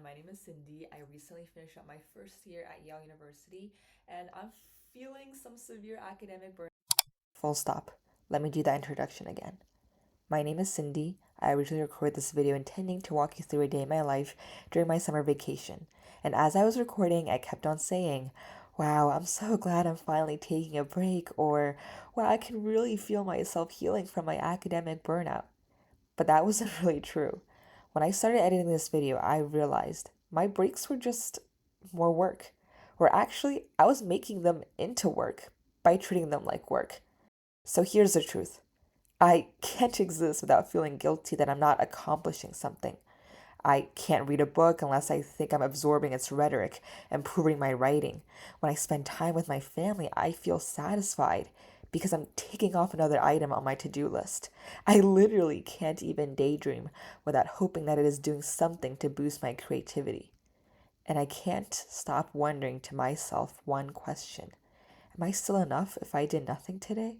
my name is Cindy. I recently finished up my first year at Yale University, and I'm feeling some severe academic burnout. Full stop. Let me do that introduction again. My name is Cindy. I originally recorded this video intending to walk you through a day in my life during my summer vacation. And as I was recording, I kept on saying, wow, I'm so glad I'm finally taking a break, or wow, I can really feel myself healing from my academic burnout. But that wasn't really true. When I started editing this video, I realized my breaks were just more work. Or actually, I was making them into work by treating them like work. So here's the truth. I can't exist without feeling guilty that I'm not accomplishing something. I can't read a book unless I think I'm absorbing its rhetoric, improving my writing. When I spend time with my family, I feel satisfied because I'm ticking off another item on my to-do list. I literally can't even daydream without hoping that it is doing something to boost my creativity. And I can't stop wondering to myself one question. Am I still enough if I did nothing today?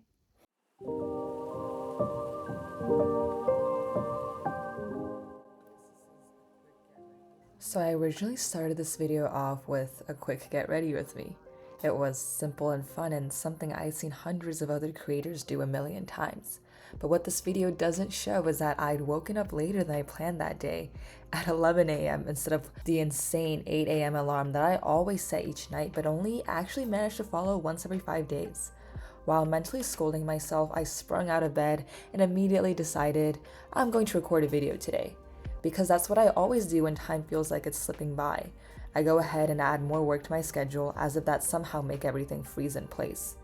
So I originally started this video off with a quick get ready with me. It was simple and fun and something I'd seen hundreds of other creators do a million times. But what this video doesn't show is that I'd woken up later than I planned that day at 11 a.m. instead of the insane 8 a.m. alarm that I always set each night but only actually managed to follow once every 5 days. While mentally scolding myself, I sprung out of bed and immediately decided I'm going to record a video today. Because that's what I always do when time feels like it's slipping by. I go ahead and add more work to my schedule as if that somehow make everything freeze in place.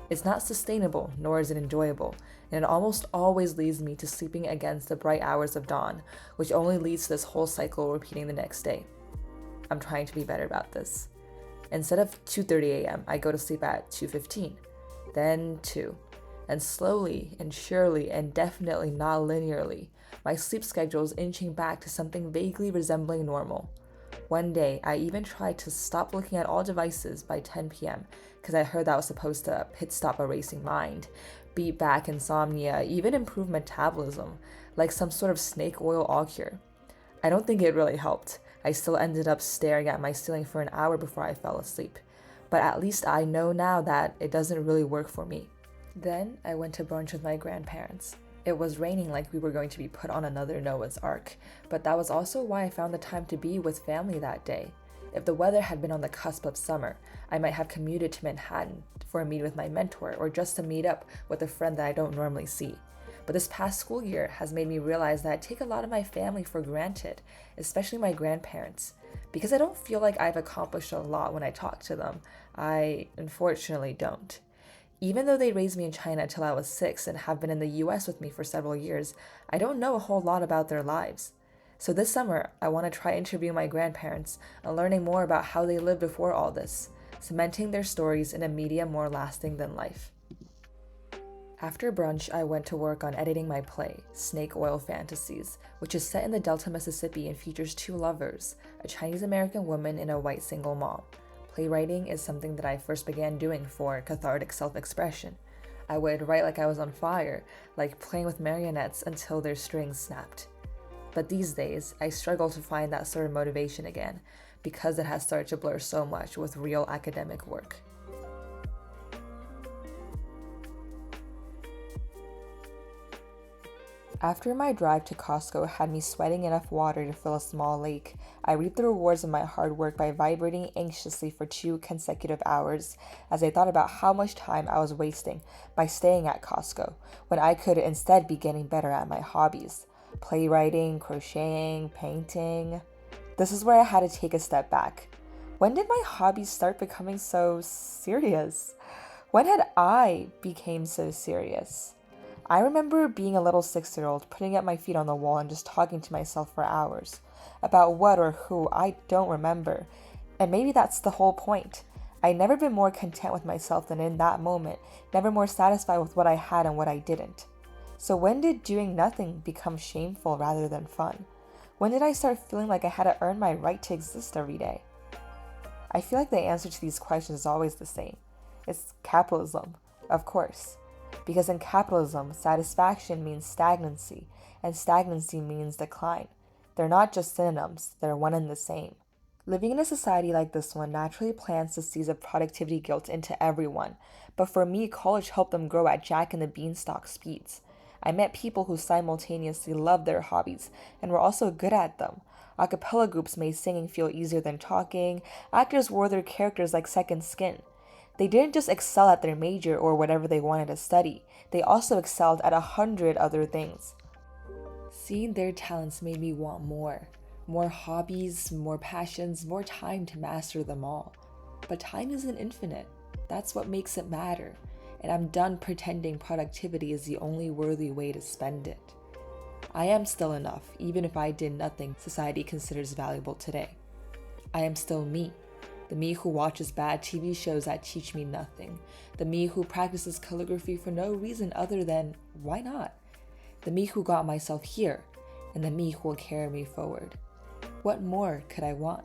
It's not sustainable, nor is it enjoyable, and it almost always leads me to sleeping against the bright hours of dawn, which only leads to this whole cycle repeating the next day. I'm trying to be better about this. Instead of 2:30 a.m., I go to sleep at 2:15, then 2. And slowly and surely and definitely not linearly, my sleep schedule is inching back to something vaguely resembling normal. One day, I even tried to stop looking at all devices by 10 p.m. because I heard that was supposed to pit stop a racing mind, beat back insomnia, even improve metabolism, like some sort of snake oil all cure. I don't think it really helped. I still ended up staring at my ceiling for an hour before I fell asleep. But at least I know now that it doesn't really work for me. Then I went to brunch with my grandparents. It was raining like we were going to be put on another Noah's Ark, but that was also why I found the time to be with family that day. If the weather had been on the cusp of summer, I might have commuted to Manhattan for a meet with my mentor or just to meet up with a friend that I don't normally see. But this past school year has made me realize that I take a lot of my family for granted, especially my grandparents. Because I don't feel like I've accomplished a lot when I talk to them, I unfortunately don't. Even though they raised me in China until I was 6 and have been in the US with me for several years, I don't know a whole lot about their lives. So this summer, I want to try interviewing my grandparents and learning more about how they lived before all this, cementing their stories in a medium more lasting than life. After brunch, I went to work on editing my play, Snake Oil Fantasies, which is set in the Delta, Mississippi and features two lovers, a Chinese American woman and a white single mom. Playwriting is something that I first began doing for cathartic self-expression. I would write like I was on fire, like playing with marionettes until their strings snapped. But these days, I struggle to find that sort of motivation again, because it has started to blur so much with real academic work. After my drive to Costco had me sweating enough water to fill a small lake, I reaped the rewards of my hard work by vibrating anxiously for 2 consecutive hours as I thought about how much time I was wasting by staying at Costco when I could instead be getting better at my hobbies: playwriting, crocheting, painting. This is where I had to take a step back. When did my hobbies start becoming so serious? When had I became so serious? I remember being a little 6-year-old, putting up my feet on the wall and just talking to myself for hours. About what or who, I don't remember. And maybe that's the whole point. I'd never been more content with myself than in that moment, never more satisfied with what I had and what I didn't. So when did doing nothing become shameful rather than fun? When did I start feeling like I had to earn my right to exist every day? I feel like the answer to these questions is always the same. It's capitalism, of course. Because in capitalism, satisfaction means stagnancy, and stagnancy means decline. They're not just synonyms, they're one and the same. Living in a society like this one naturally plants the seeds of productivity guilt into everyone, but for me, college helped them grow at Jack and the Beanstalk speeds. I met people who simultaneously loved their hobbies and were also good at them. A cappella groups made singing feel easier than talking. Actors wore their characters like second skin. They didn't just excel at their major or whatever they wanted to study, they also excelled at 100 other things. Seeing their talents made me want more. More hobbies, more passions, more time to master them all. But time isn't infinite. That's what makes it matter. And I'm done pretending productivity is the only worthy way to spend it. I am still enough, even if I did nothing society considers valuable today. I am still me. The me who watches bad TV shows that teach me nothing. The me who practices calligraphy for no reason other than, why not? The me who got myself here, and the me who will carry me forward. What more could I want?